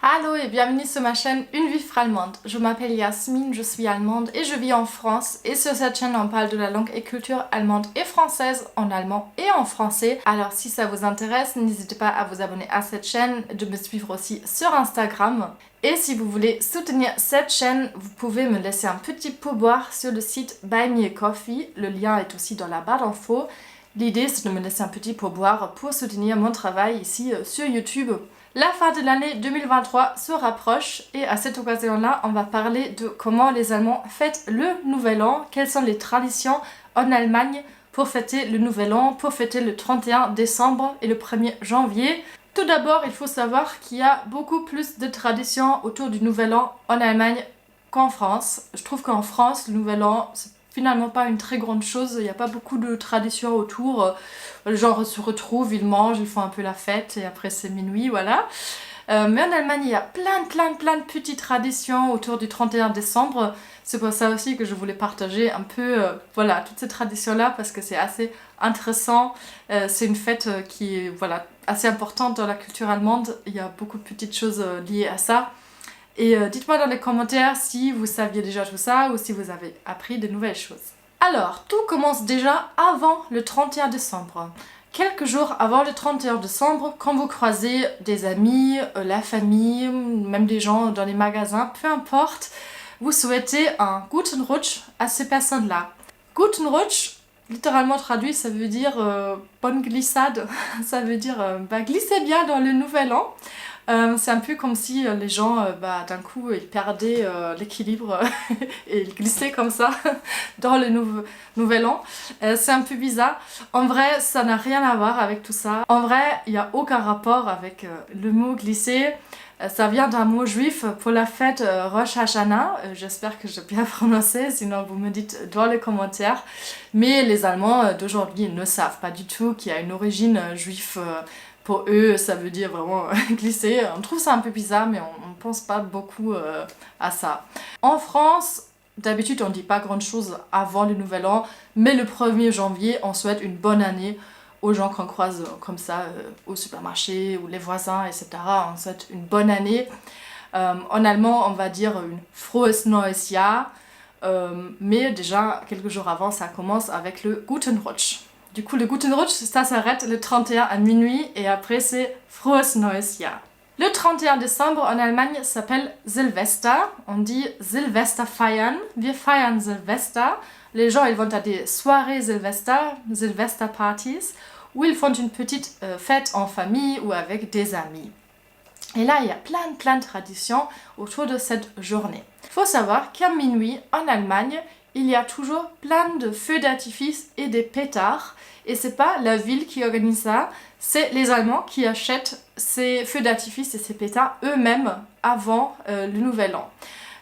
Allô et bienvenue sur ma chaîne Une vie allemande. Je m'appelle Yasmine, je suis allemande et je vis en France. Et sur cette chaîne, on parle de la langue et culture allemande et française en allemand et en français. Alors si ça vous intéresse, n'hésitez pas à vous abonner à cette chaîne, de me suivre aussi sur Instagram. Et si vous voulez soutenir cette chaîne, vous pouvez me laisser un petit pourboire sur le site Buy Me a Coffee. Le lien est aussi dans la barre d'infos. L'idée, c'est de me laisser un petit pourboire pour soutenir mon travail ici sur YouTube. La fin de l'année 2023 se rapproche et à cette occasion-là, on va parler de comment les Allemands fêtent le Nouvel An, quelles sont les traditions en Allemagne pour fêter le Nouvel An, pour fêter le 31 décembre et le 1er janvier. Tout d'abord, il faut savoir qu'il y a beaucoup plus de traditions autour du Nouvel An en Allemagne qu'en France. Je trouve qu'en France, le Nouvel An, c'est finalement pas une très grande chose, il n'y a pas beaucoup de traditions autour. Les gens se retrouvent, ils mangent, ils font un peu la fête et après c'est minuit, voilà. Mais en Allemagne, il y a plein de petites traditions autour du 31 décembre. C'est pour ça aussi que je voulais partager un peu voilà, toutes ces traditions-là parce que c'est assez intéressant. C'est une fête qui est voilà, assez importante dans la culture allemande. Il y a beaucoup de petites choses liées à ça. Et dites-moi dans les commentaires si vous saviez déjà tout ça ou si vous avez appris de nouvelles choses. Alors, tout commence déjà avant le 31 décembre. Quelques jours avant le 31 décembre, quand vous croisez des amis, la famille, même des gens dans les magasins, peu importe, vous souhaitez un Guten Rutsch à ces personnes-là. Guten Rutsch, littéralement traduit, ça veut dire bonne glissade, ça veut dire glissez bien dans le nouvel an. C'est un peu comme si les gens d'un coup ils perdaient l'équilibre et ils glissaient comme ça dans le nouvel an. C'est un peu bizarre. En vrai, ça n'a rien à voir avec tout ça. En vrai, il n'y a aucun rapport avec le mot glisser. Ça vient d'un mot juif pour la fête Rosh Hashanah. J'espère que j'ai bien prononcé, sinon vous me dites dans les commentaires. Mais les Allemands d'aujourd'hui ne savent pas du tout qu'il y a une origine juive. Pour eux, ça veut dire vraiment glisser. On trouve ça un peu bizarre, mais on ne pense pas beaucoup à ça. En France, d'habitude, on ne dit pas grand-chose avant le Nouvel An, mais le 1er janvier, on souhaite une bonne année aux gens qu'on croise comme ça au supermarché ou les voisins, etc. On souhaite une bonne année. En allemand, on va dire une Frohes Neues Jahr, mais déjà, quelques jours avant, ça commence avec le Guten Rutsch. Du coup, le Guten Rutsch, ça s'arrête le 31 à minuit et après c'est Frohes Neues Jahr. Le 31 décembre en Allemagne s'appelle Silvester. On dit Silvester feiern. Wir feiern Silvester. Les gens ils vont à des soirées Silvester Parties, où ils font une petite fête en famille ou avec des amis. Et là, il y a plein de traditions autour de cette journée. Il faut savoir qu'à minuit, en Allemagne, il y a toujours plein de feux d'artifice et des pétards. Et c'est pas la ville qui organise ça, c'est les Allemands qui achètent ces feux d'artifice et ces pétards eux-mêmes avant le Nouvel An.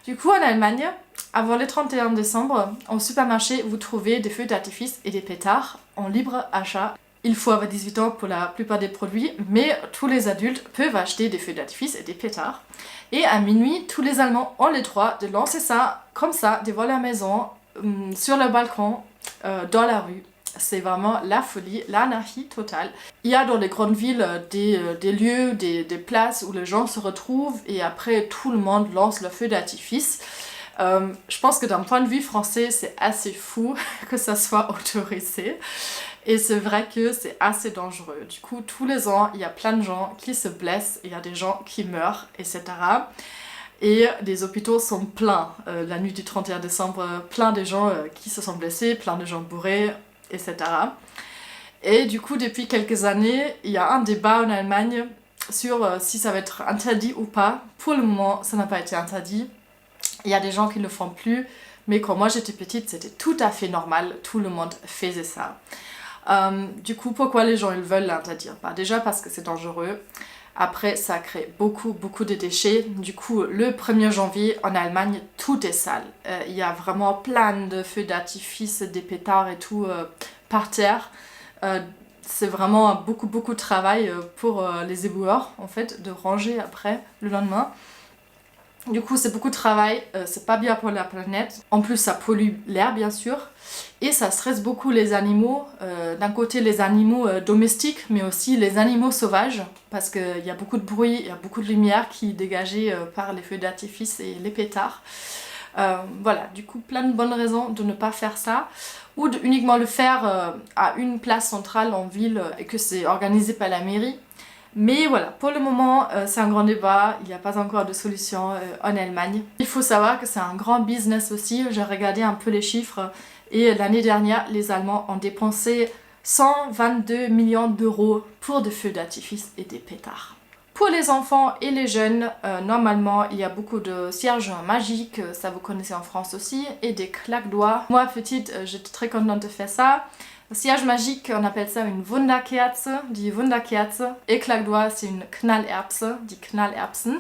Du coup, en Allemagne, avant le 31 décembre, au supermarché, vous trouvez des feux d'artifice et des pétards en libre achat. Il faut avoir 18 ans pour la plupart des produits, mais tous les adultes peuvent acheter des feux d'artifice et des pétards. Et à minuit, tous les Allemands ont le droit de lancer ça comme ça devant la maison, sur le balcon, dans la rue. C'est vraiment la folie, l'anarchie totale. Il y a dans les grandes villes des lieux, des places où les gens se retrouvent et après tout le monde lance le feu d'artifice. Je pense que d'un point de vue français, c'est assez fou que ça soit autorisé. Et c'est vrai que c'est assez dangereux. Du coup, tous les ans, il y a plein de gens qui se blessent, il y a des gens qui meurent, etc. Et les hôpitaux sont pleins. La nuit du 31 décembre, plein de gens qui se sont blessés, plein de gens bourrés, etc. Et du coup, depuis quelques années, il y a un débat en Allemagne sur si ça va être interdit ou pas. Pour le moment, ça n'a pas été interdit. Il y a des gens qui ne le font plus, mais quand moi j'étais petite, c'était tout à fait normal. Tout le monde faisait ça. Du coup, pourquoi les gens ils veulent l'interdire? Déjà parce que c'est dangereux. Après, ça crée beaucoup de déchets. Du coup, le 1er janvier, en Allemagne, tout est sale. Il y a vraiment plein de feux d'artifice, des pétards et tout par terre. C'est vraiment beaucoup de travail pour les éboueurs, en fait, de ranger après, le lendemain. Du coup, c'est beaucoup de travail, c'est pas bien pour la planète. En plus, ça pollue l'air, bien sûr. Et ça stresse beaucoup les animaux. D'un côté, les animaux domestiques, mais aussi les animaux sauvages. Parce qu'il y a beaucoup de bruit, il y a beaucoup de lumière qui est dégagée par les feux d'artifice et les pétards. Voilà, du coup, plein de bonnes raisons de ne pas faire ça. Ou de uniquement le faire à une place centrale en ville et que c'est organisé par la mairie. Mais voilà, pour le moment, c'est un grand débat, il n'y a pas encore de solution en Allemagne. Il faut savoir que c'est un grand business aussi, j'ai regardé un peu les chiffres et l'année dernière, les Allemands ont dépensé 122 millions d'euros pour des feux d'artifice et des pétards. Pour les enfants et les jeunes, normalement, il y a beaucoup de cierges magiques, ça vous connaissez en France aussi, et des claques-doigts. Moi, petite, j'étais très contente de faire ça. Cierge magique, on appelle ça une Wunderkerze, die Wunderkerze. Et claque-doigt, c'est une Knallerbse, die Knallerbsen.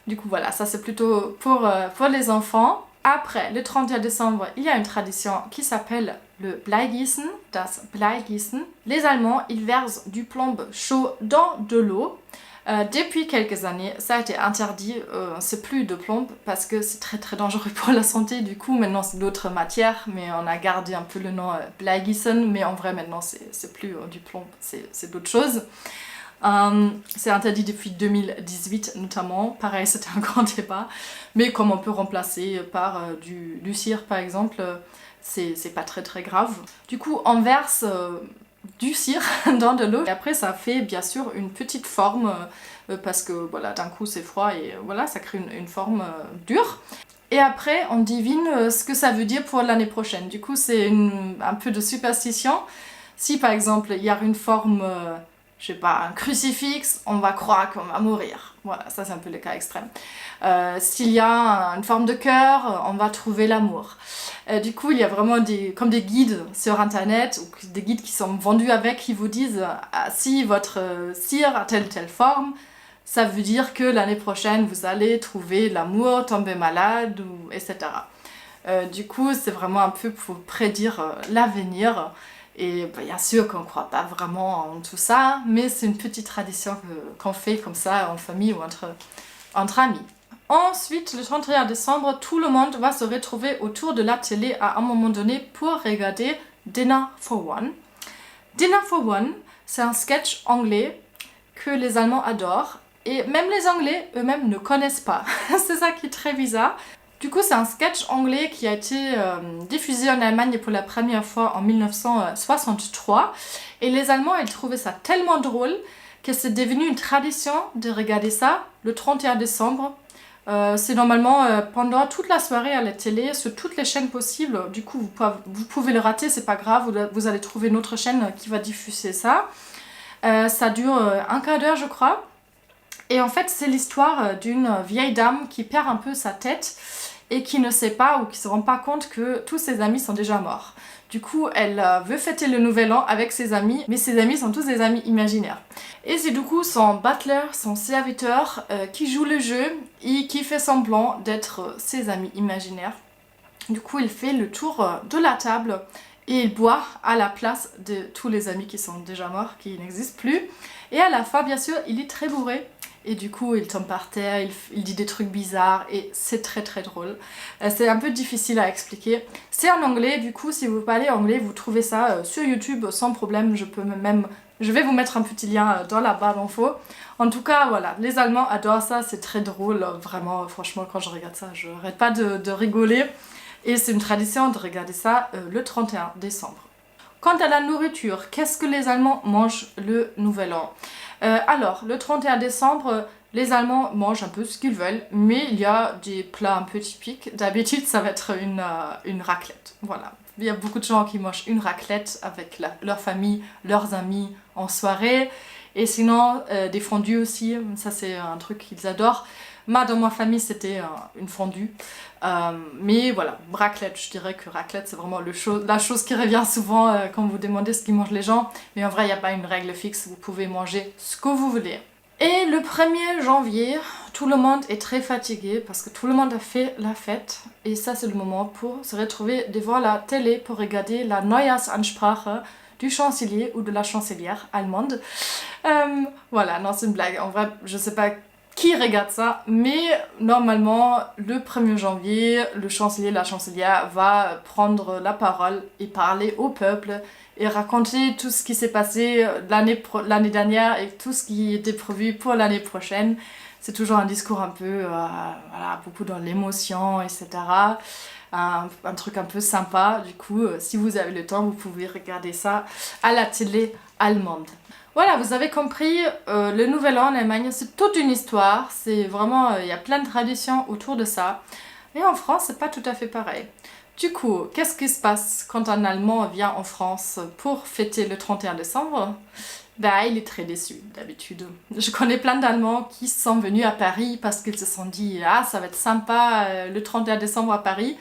Du coup, voilà, ça c'est plutôt pour les enfants. Après, le 31 décembre, il y a une tradition qui s'appelle le Bleigießen, das Bleigießen. Les Allemands, ils versent du plomb chaud dans de l'eau. Depuis quelques années, ça a été interdit, c'est plus de plomb parce que c'est très très dangereux pour la santé. Du coup, maintenant c'est d'autres matières, mais on a gardé un peu le nom Bleigießen, mais en vrai maintenant c'est plus du plomb, c'est d'autres choses. C'est interdit depuis 2018 notamment, pareil c'était un grand débat, mais comme on peut remplacer par du cire par exemple, c'est pas très très grave. Du coup on verse du cire dans de l'eau et après ça fait bien sûr une petite forme parce que voilà d'un coup c'est froid et voilà ça crée une forme dure. Et après on devine ce que ça veut dire pour l'année prochaine. Du coup c'est un peu de superstition. Si par exemple il y a une forme je sais pas, un crucifix, on va croire qu'on va mourir. Voilà, ça c'est un peu le cas extrême. S'il y a une forme de cœur, on va trouver l'amour. Du coup, il y a vraiment comme des guides sur internet, ou des guides qui sont vendus avec, qui vous disent ah, si votre cire a telle forme, ça veut dire que l'année prochaine, vous allez trouver l'amour, tomber malade, etc. Du coup, c'est vraiment un peu pour prédire l'avenir. Et bien sûr qu'on ne croit pas vraiment en tout ça, mais c'est une petite tradition qu'on fait comme ça en famille ou entre amis. Ensuite, le 31 décembre, tout le monde va se retrouver autour de la télé à un moment donné pour regarder Dinner for One. Dinner for One, c'est un sketch anglais que les Allemands adorent et même les Anglais eux-mêmes ne connaissent pas. C'est ça qui est très bizarre. Du coup, c'est un sketch anglais qui a été diffusé en Allemagne pour la première fois en 1963. Et les Allemands, ils trouvaient ça tellement drôle que c'est devenu une tradition de regarder ça le 31 décembre. C'est normalement pendant toute la soirée à la télé, sur toutes les chaînes possibles. Du coup, vous pouvez le rater, c'est pas grave, vous allez trouver une autre chaîne qui va diffuser ça. Ça dure un quart d'heure, je crois. Et en fait, c'est l'histoire d'une vieille dame qui perd un peu sa tête et qui ne sait pas ou qui se rend pas compte que tous ses amis sont déjà morts. Du coup, elle veut fêter le nouvel an avec ses amis, mais ses amis sont tous des amis imaginaires. Et c'est du coup son butler, son serviteur, qui joue le jeu et qui fait semblant d'être ses amis imaginaires. Du coup, il fait le tour de la table et il boit à la place de tous les amis qui sont déjà morts, qui n'existent plus. Et à la fin, bien sûr, il est très bourré. Et du coup, il tombe par terre, il dit des trucs bizarres et c'est très très drôle. C'est un peu difficile à expliquer. C'est en anglais, du coup, si vous parlez anglais, vous trouvez ça sur YouTube sans problème. Je vais vous mettre un petit lien dans la barre d'infos. En tout cas, voilà, les Allemands adorent ça, c'est très drôle. Vraiment, franchement, quand je regarde ça, je n'arrête pas de rigoler. Et c'est une tradition de regarder ça le 31 décembre. Quant à la nourriture, qu'est-ce que les Allemands mangent le Nouvel An? Alors, le 31 décembre, les Allemands mangent un peu ce qu'ils veulent, mais il y a des plats un peu typiques. D'habitude, ça va être une raclette. Voilà. Il y a beaucoup de gens qui mangent une raclette avec leur famille, leurs amis en soirée. Et sinon, des fondues aussi, ça c'est un truc qu'ils adorent. Moi, dans ma famille, c'était une fondue. Mais voilà, raclette, je dirais que raclette, c'est vraiment la chose qui revient souvent quand vous demandez ce qu'ils mangent les gens. Mais en vrai, il n'y a pas une règle fixe, vous pouvez manger ce que vous voulez. Et le 1er janvier, tout le monde est très fatigué parce que tout le monde a fait la fête. Et ça, c'est le moment pour se retrouver devant la télé pour regarder la Neujahrsansprache du chancelier ou de la chancelière allemande. Voilà, non, c'est une blague. En vrai, je sais pas qui regarde ça, mais normalement le 1er janvier, le chancelier, la chancelière va prendre la parole et parler au peuple et raconter tout ce qui s'est passé l'année dernière et tout ce qui était prévu pour l'année prochaine. C'est toujours un discours un peu, voilà, beaucoup dans l'émotion, etc. Un truc un peu sympa. Du coup, si vous avez le temps, vous pouvez regarder ça à la télé allemande. Voilà, vous avez compris, le Nouvel An en Allemagne, c'est toute une histoire. C'est vraiment, il y a plein de traditions autour de ça. Et en France, c'est pas tout à fait pareil. Du coup, qu'est-ce qui se passe quand un Allemand vient en France pour fêter le 31 décembre? Bah, il est très déçu, d'habitude. Je connais plein d'Allemands qui sont venus à Paris parce qu'ils se sont dit « Ah, ça va être sympa le 31 décembre à Paris ».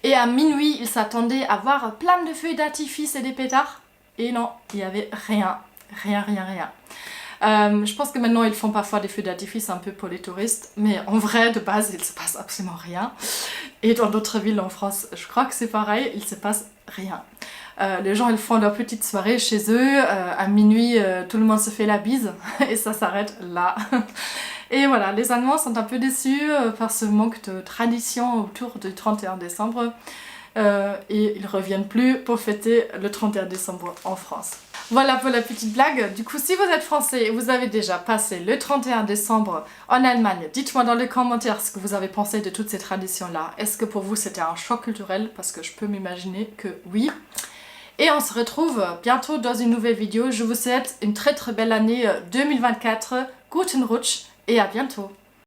Et à minuit, ils s'attendaient à voir plein de feux d'artifice et des pétards. Et non, il n'y avait rien. Rien. Je pense que maintenant ils font parfois des feux d'artifice un peu pour les touristes, mais en vrai de base il se passe absolument rien. Et dans d'autres villes en France, je crois que c'est pareil, il se passe rien. Les gens ils font leur petite soirée chez eux, à minuit tout le monde se fait la bise et ça s'arrête là. Et voilà, les Allemands sont un peu déçus par ce manque de tradition autour du 31 décembre et ils reviennent plus pour fêter le 31 décembre en France. Voilà pour la petite blague. Du coup, si vous êtes français et vous avez déjà passé le 31 décembre en Allemagne, dites-moi dans les commentaires ce que vous avez pensé de toutes ces traditions-là. Est-ce que pour vous c'était un choc culturel? Parce que je peux m'imaginer que oui. Et on se retrouve bientôt dans une nouvelle vidéo. Je vous souhaite une très belle année 2024. Guten Rutsch et à bientôt.